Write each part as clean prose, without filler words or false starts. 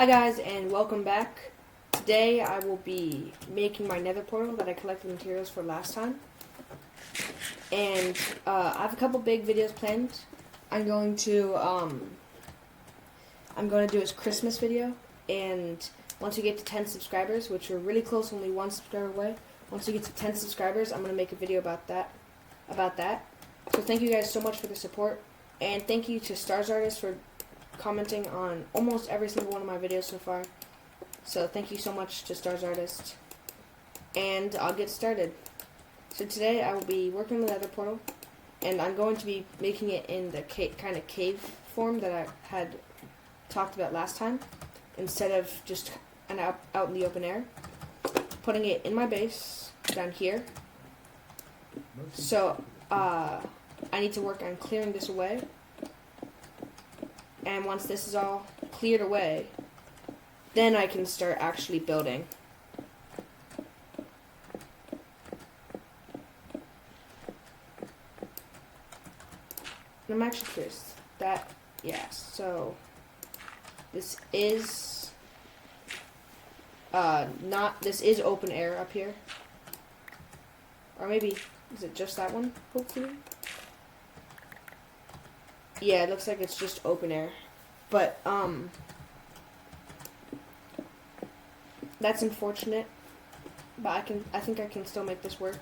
Hi guys, and welcome back. Today I will be making my nether portal that I collected materials for last time. And I have a couple big videos planned. I'm going to do his Christmas video, and once we get to 10 subscribers, which we're really close, only one subscriber away. Once we get to 10 subscribers, I'm going to make a video about that. So thank you guys so much for the support, and thank you to Stars Artist for commenting on almost every single one of my videos so far. So thank you so much to Stars Artist. And I'll get started. So today I will be working on the nether portal, and I'm going to be making it in the kind of cave form that I had talked about last time, instead of just out in the open air. Putting it in my base down here. So I need to work on clearing this away. And once this is all cleared away, then I can start actually building. And I'm actually curious. So this is this is open air up here. Or maybe, is it just that one, hopefully? Yeah, it looks like it's just open air. But, that's unfortunate. But I think I can still make this work.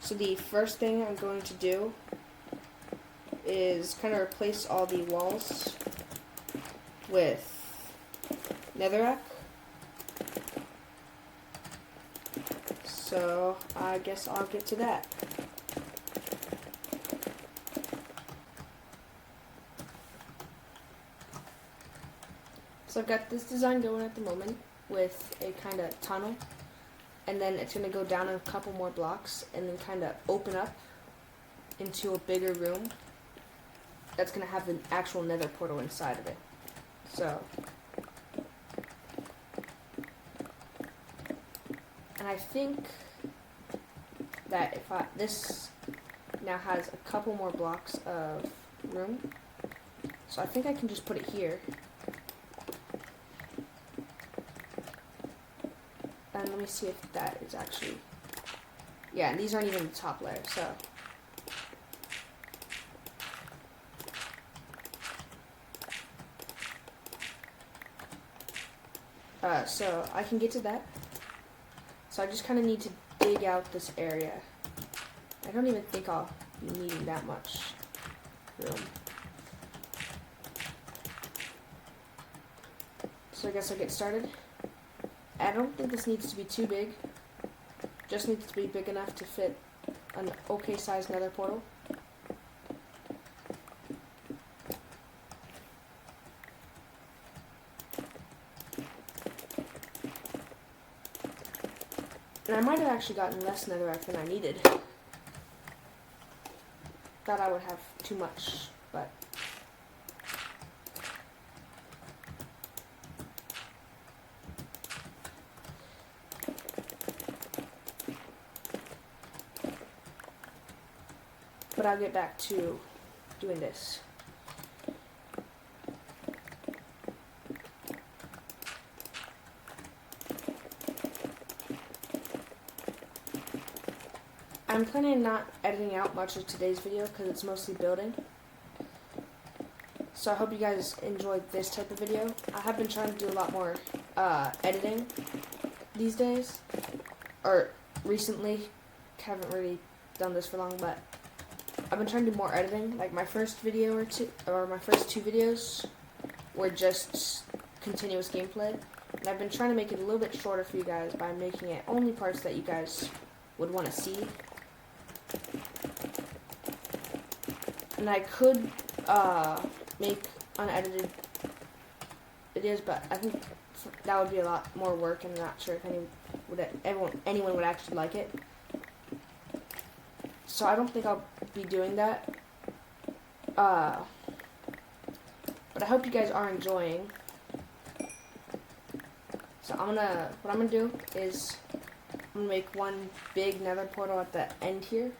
So the first thing I'm going to do is kind of replace all the walls with netherrack. So I guess I'll get to that. So I've got this design going at the moment with a kind of tunnel, and then it's going to go down a couple more blocks and then kind of open up into a bigger room that's going to have an actual nether portal inside of it. So, and I think that this now has a couple more blocks of room, so I think I can just put it here. And let me see if that is actually, yeah, and these aren't even the top layer, so. So I can get to that. So I just kind of need to dig out this area. I don't even think I'll be needing that much room. So I guess I'll get started. I don't think this needs to be too big. Just needs to be big enough to fit an okay sized nether portal. And I might have actually gotten less netherrack than I needed. Thought I would have too much, but I'll get back to doing this. I'm planning on not editing out much of today's video because it's mostly building. So I hope you guys enjoyed this type of video. I have been trying to do a lot more editing these days, or recently. Haven't really done this for long, but I've been trying to do more editing. Like my first video my first two videos were just continuous gameplay, and I've been trying to make it a little bit shorter for you guys by making it only parts that you guys would want to see. And I could make unedited videos, but I think that would be a lot more work, and I'm not sure if anyone would actually like it. So I don't think I'll be doing that. But I hope you guys are enjoying. So what I'm gonna do is I'm gonna make one big nether portal at the end here.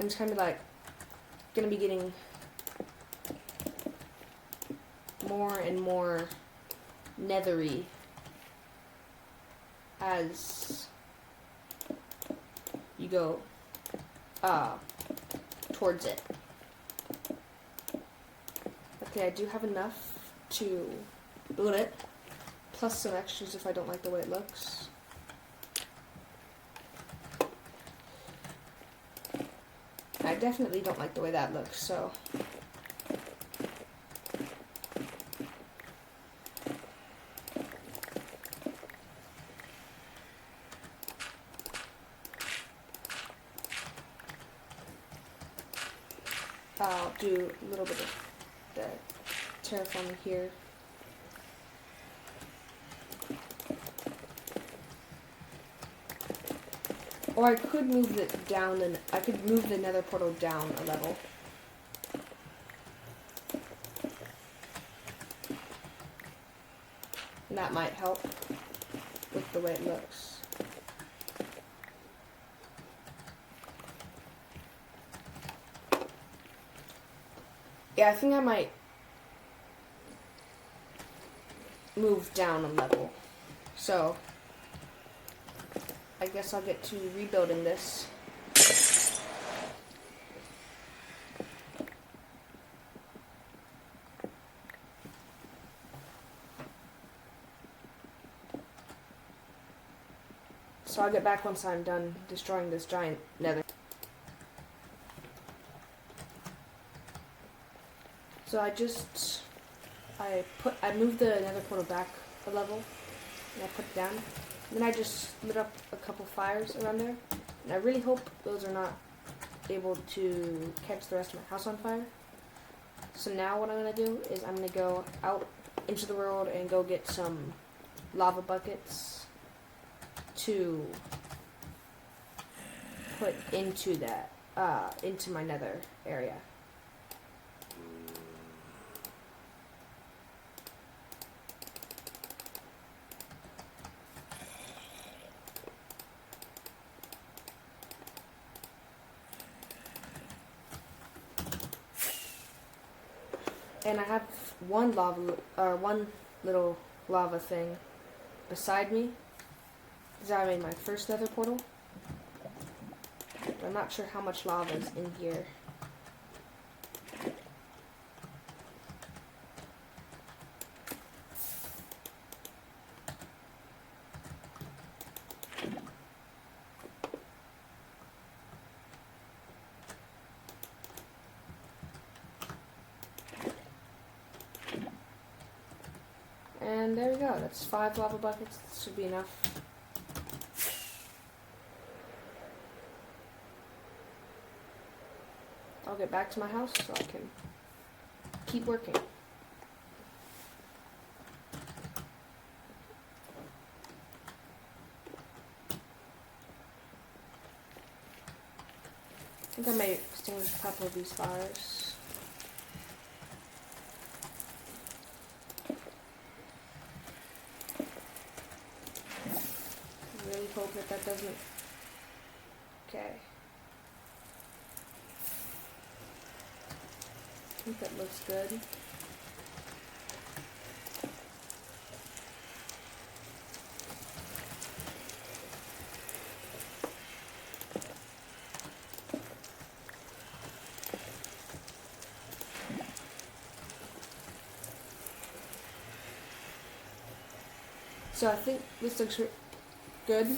I'm just kind of like gonna be getting more and more nethery as you go towards it. Okay, I do have enough to build it, plus some extras if I don't like the way it looks. I definitely don't like the way that looks, so I'll do a little bit of the terraforming here. Or I could move it down, and I could move the nether portal down a level. And that might help with the way it looks. Yeah, I think I might move down a level. So I guess I'll get to rebuilding this. So I'll get back once I'm done destroying this giant nether. So I moved the nether portal back a level, and I put it down. And then I just lit up a couple fires around there, and I really hope those are not able to catch the rest of my house on fire. So now what I'm going to do is I'm going to go out into the world and go get some lava buckets to put into that, into my nether area. And I have one little lava thing beside me. Because I made my first nether portal. But I'm not sure how much lava is in here. And there we go. That's 5 lava buckets. This should be enough. I'll get back to my house so I can keep working. I think I may extinguish a couple of these fires. Really hope that doesn't. Okay. I think that looks good. So I think this looks good.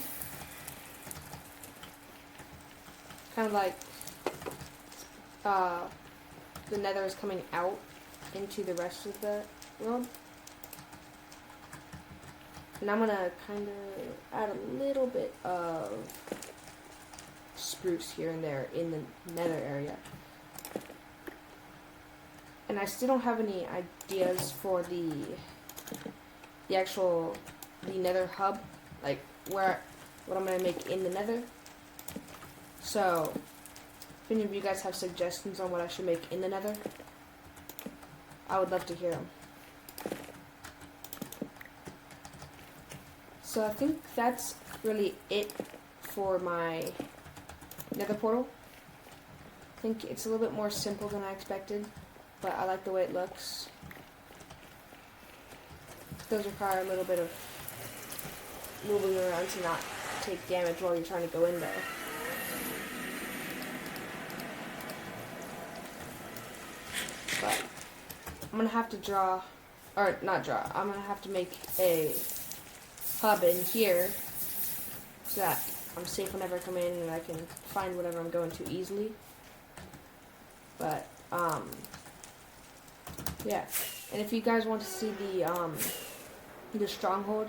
Kind of like the nether is coming out into the rest of the world. And I'm gonna kind of add a little bit of spruce here and there in the nether area. And I still don't have any ideas for the nether hub, like what I'm gonna make in the nether. So if any of you guys have suggestions on what I should make in the nether, I would love to hear them. So I think that's really it for my nether portal. think it's a little bit more simple than I expected, but I like the way it looks. It does require a little bit of moving around to not take damage while you're trying to go in there. But I'm gonna have to draw, or not draw, I'm gonna have to make a hub in here so that I'm safe whenever I come in and I can find whatever I'm going to easily. But, yeah. And if you guys want to see the stronghold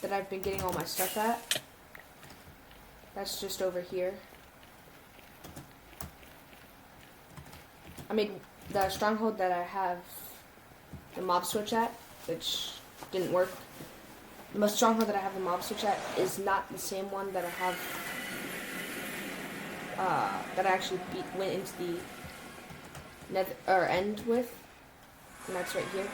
that I've been getting all my stuff at, that's just over here. I made the stronghold that I have the mob switch at, which didn't work. The stronghold that I have the mob switch at is not the same one that I have, that I actually went into the nether, or end with, and that's right here.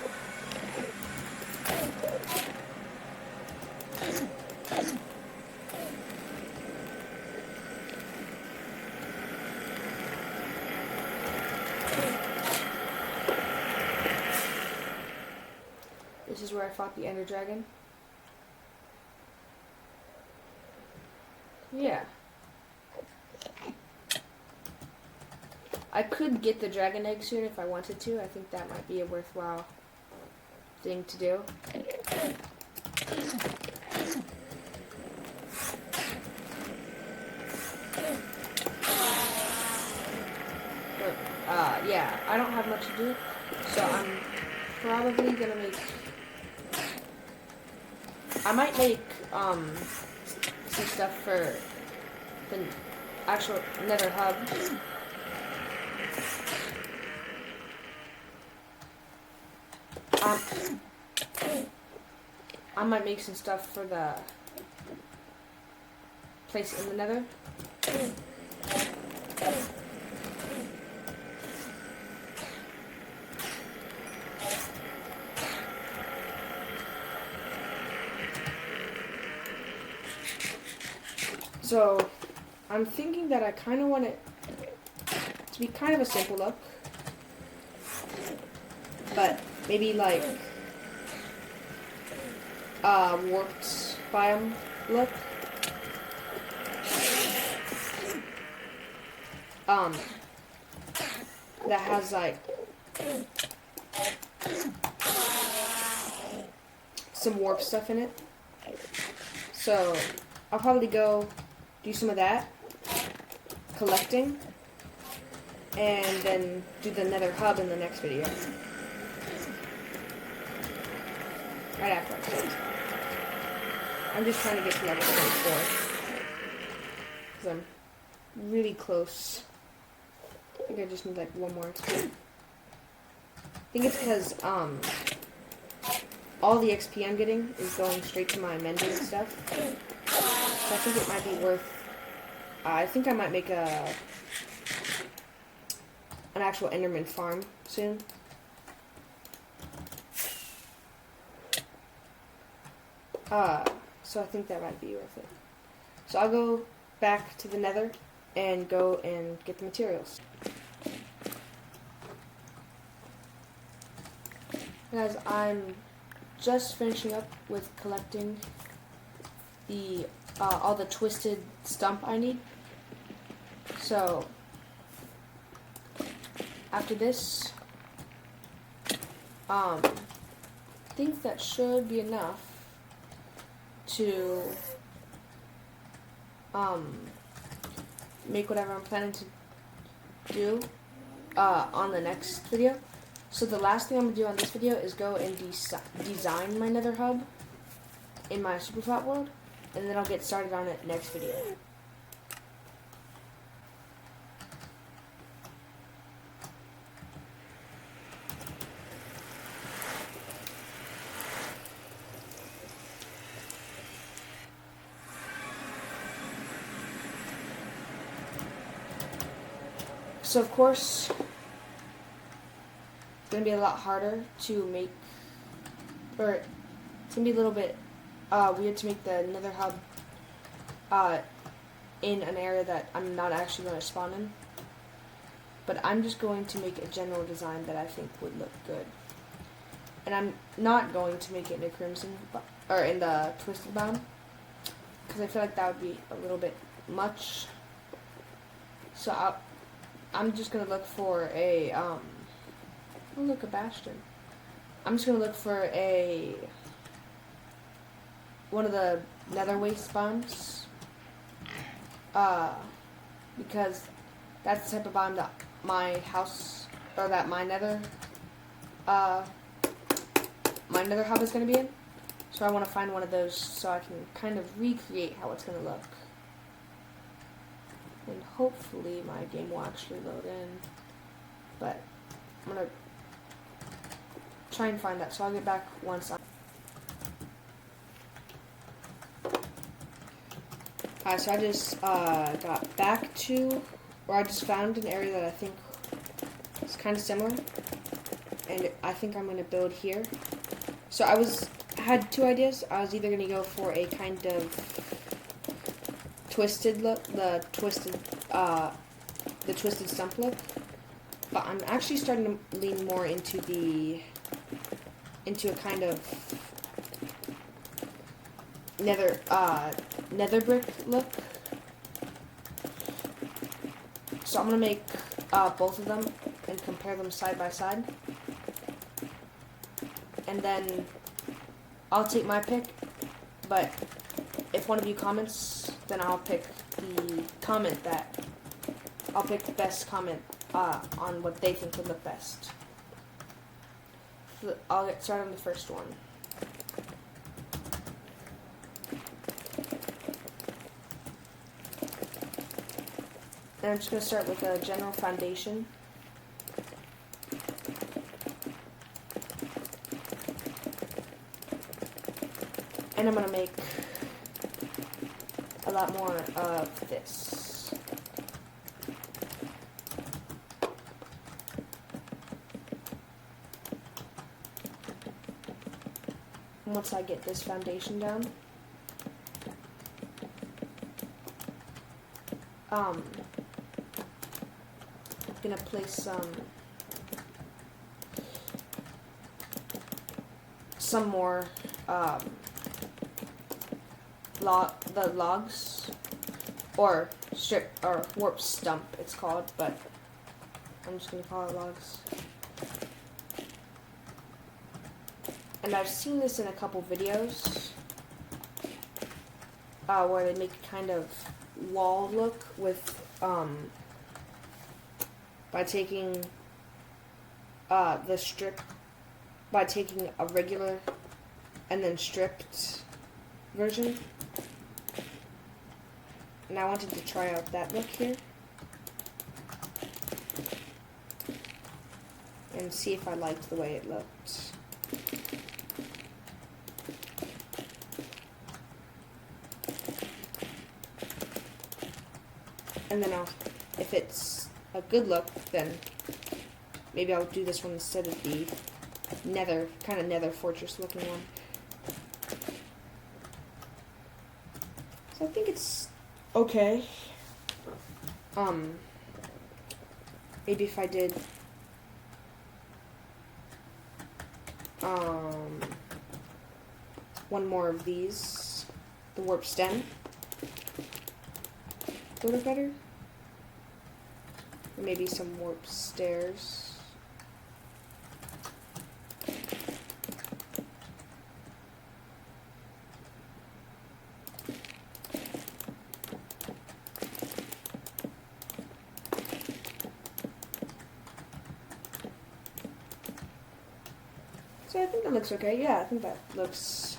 This is where I fought the Ender Dragon. Yeah. I could get the dragon egg soon if I wanted to. I think that might be a worthwhile thing to do. But, yeah, I don't have much to do, so I'm probably gonna make... I might make, some stuff for the actual nether hub. I might make some stuff for the place in the nether. So, I'm thinking that I kind of want it to be kind of a simple look, but maybe like warped biome look. That has like some warp stuff in it. So I'll probably go do some of that, collecting, and then do the nether hub in the next video. Right after I close. I'm just trying to get to level 24. Because I'm really close. I think I just need like one more XP. I think it's because all the XP I'm getting is going straight to my mending stuff. So I think it might be worth... I think I might make an actual Enderman farm soon. So I think that might be worth it. So I'll go back to the nether and go and get the materials. Guys, I'm just finishing up with collecting the all the twisted stump I need. So after this, I think that should be enough to make whatever I'm planning to do on the next video. So the last thing I'm going to do on this video is go and design my nether hub in my Superplot world, and then I'll get started on it next video. So of course, it's going to be a lot harder to make, or it's going to be a little bit weird to make the nether hub in an area that I'm not actually going to spawn in. but I'm just going to make a general design that I think would look good. And I'm not going to make it in a crimson, or in the twisted bound, because I feel like that would be a little bit much. So I'm just going to look for a, oh look, a bastion. I'm just going to look for one of the nether waste bombs, because that's the type of bomb that my house, or that my nether hub is going to be in. So I want to find one of those so I can kind of recreate how it's going to look. And hopefully my game will actually load in. But I'm going to try and find that. So I'll get back once Alright, so I just got back to, or I just found an area that I think is kind of similar. And I think I'm going to build here. So I had two ideas. I was either going to go for a kind of twisted look, the twisted stump look, but I'm actually starting to lean more into a kind of nether brick look. So I'm gonna make both of them and compare them side by side, and then I'll take my pick. But if one of you comments, then I'll pick the best comment on what they think would look best. So I'll get started on the first one. And I'm just going to start with a general foundation. And I'm going to make a lot more of this. And once I get this foundation down, I'm gonna place some more logs, or strip, or warp stump it's called, but I'm just gonna call it logs. And I've seen this in a couple videos where they make a kind of wall look with by taking by taking a regular and then stripped version. And I wanted to try out that look here and see if I liked the way it looked. And then if it's a good look, then maybe I'll do this one instead of the kind of nether fortress looking one. So I think it's okay. Maybe if I did one more of these, the warp stem, would have better. Or maybe some warp stairs. So I think that looks okay. Yeah, I think that looks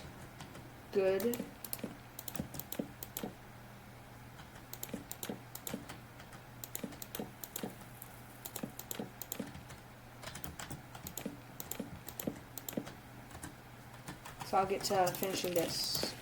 good. So I'll get to finishing this.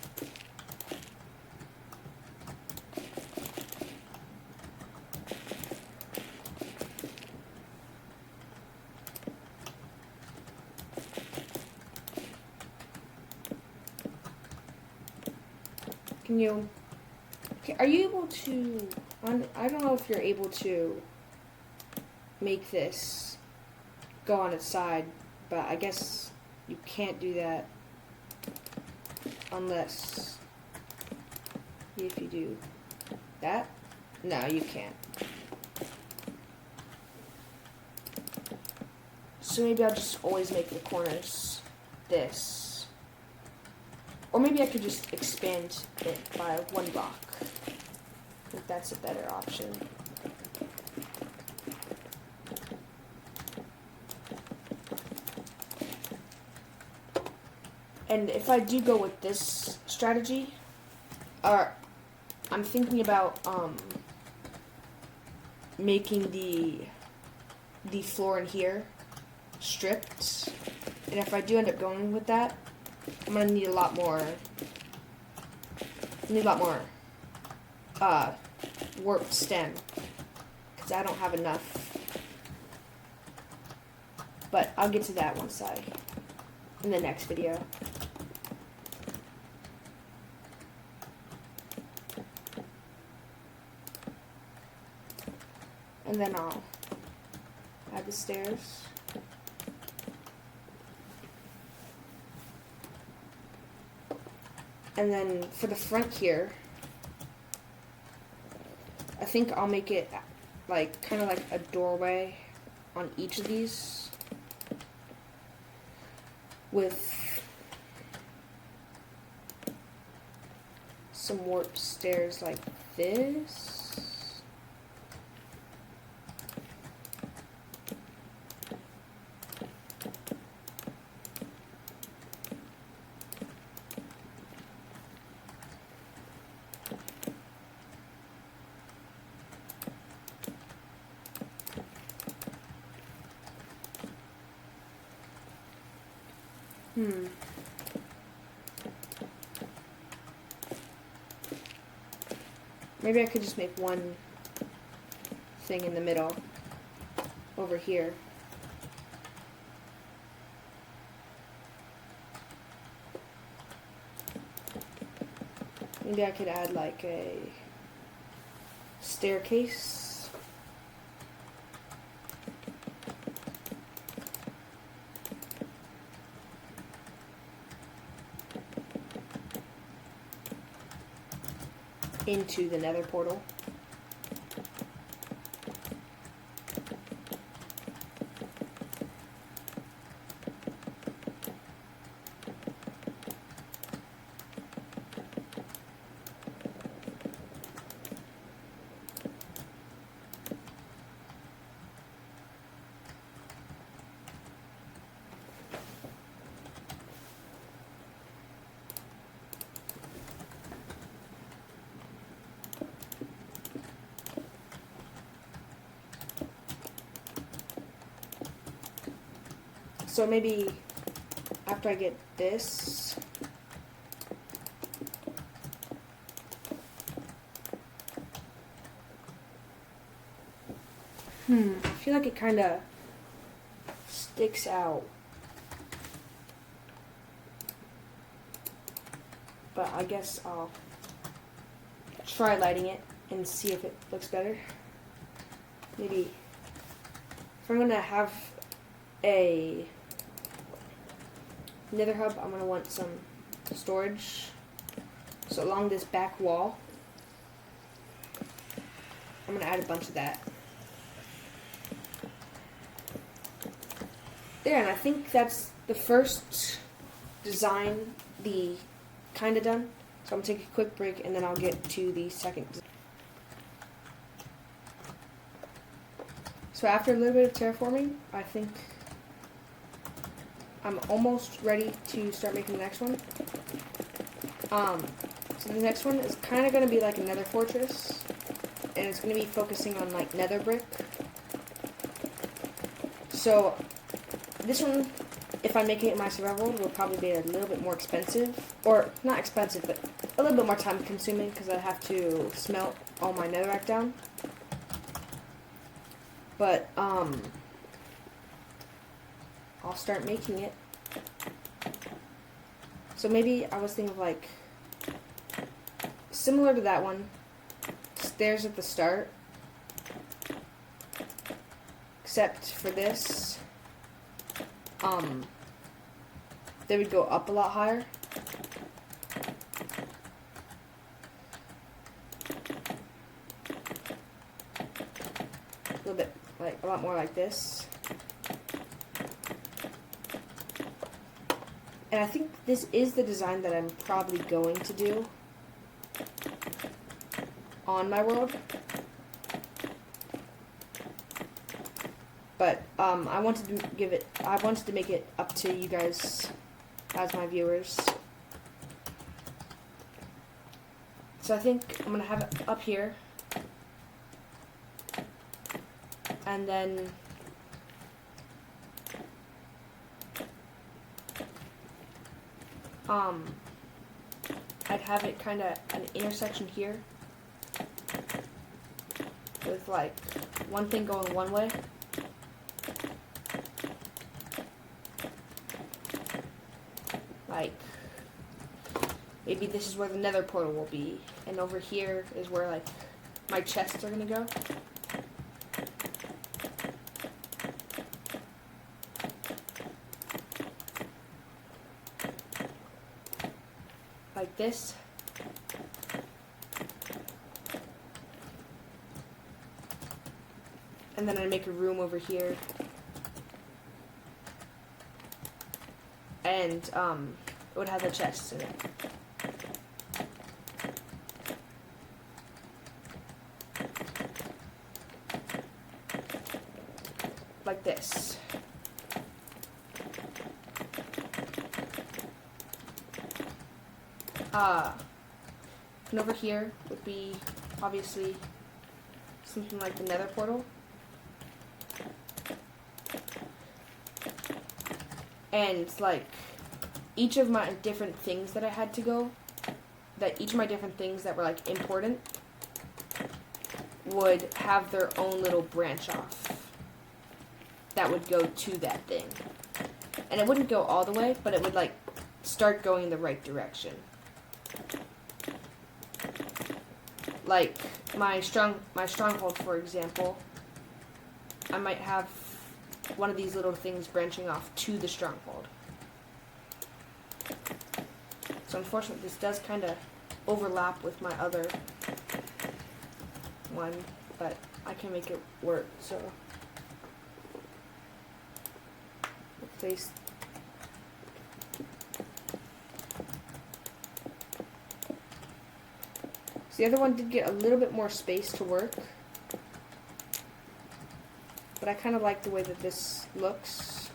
Are you able to, I don't know if you're able to make this go on its side, but I guess you can't do that unless if you do that. No, you can't. So maybe I'll just always make the corners this. Or maybe I could just expand it by 1 block. I think that's a better option. And if I do go with this strategy, or I'm thinking about making the floor in here stripped, and if I do end up going with that, I'm gonna need a lot more. Warped stem because I don't have enough. But I'll get to that once in the next video. And then I'll add the stairs. And then for the front here, I think I'll make it like kind of like a doorway on each of these with some warp stairs like this. Maybe I could just make one thing in the middle over here. Maybe I could add like a staircase. Into the nether portal. So maybe after I get this, I feel like it kind of sticks out, but I guess I'll try lighting it and see if it looks better. Maybe if I'm gonna have a nether hub, I'm going to want some storage. So along this back wall, I'm going to add a bunch of that. There, and I think that's the first design, kind of done. So I'm going to take a quick break and then I'll get to the second design. So after a little bit of terraforming, I think I'm almost ready to start making the next one. So the next one is kind of going to be like a nether fortress, and it's going to be focusing on like nether brick. So this one, if I'm making it my survival world, will probably be a little bit more expensive, or not expensive, but a little bit more time consuming because I have to smelt all my netherrack down. But I'll start making it. So maybe I was thinking of like similar to that one, stairs at the start, except for this, they would go up a lot higher. A little bit, like, a lot more like this. And I think this is the design that I'm probably going to do on my world. But I wanted to make it up to you guys as my viewers. So I think I'm gonna have it up here, and then I'd have it kind of an intersection here with like one thing going one way like maybe this is where the nether portal will be, and over here is where like my chests are gonna go. Like this. And then I make a room over here. And it would have the chests in it. Like this. And over here would be obviously something like the nether portal. And like each of my different things that I had to go, each of my different things that were like important would have their own little branch off that would go to that thing. And it wouldn't go all the way, but it would like start going in the right direction. Like my stronghold, for example, I might have one of these little things branching off to the stronghold. So unfortunately, this does kind of overlap with my other one, but I can make it work. So place. So the other one did get a little bit more space to work, but I kind of like the way that this looks.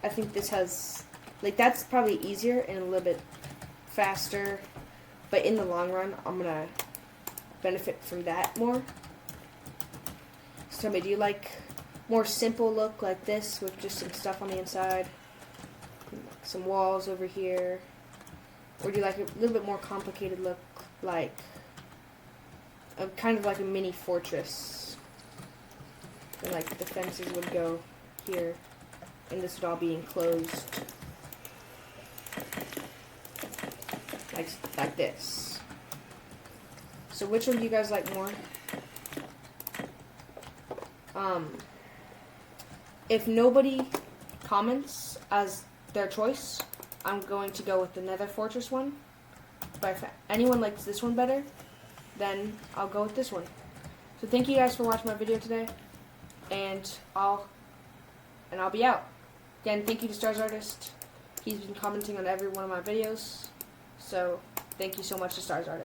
I think this has, like, that's probably easier and a little bit faster, but in the long run, I'm gonna benefit from that more. So tell me, do you like more simple look like this with just some stuff on the inside, some walls over here, or do you like a little bit more complicated look, like kind of like a mini fortress, and like the fences would go here, and this would all be enclosed, like this. So which one do you guys like more? If nobody comments as their choice, I'm going to go with the Nether Fortress one. But if anyone likes this one better, then I'll go with this one. So thank you guys for watching my video today, and I'll be out. Again, thank you to Stars Artist. He's been commenting on every one of my videos. So thank you so much to Stars Artist.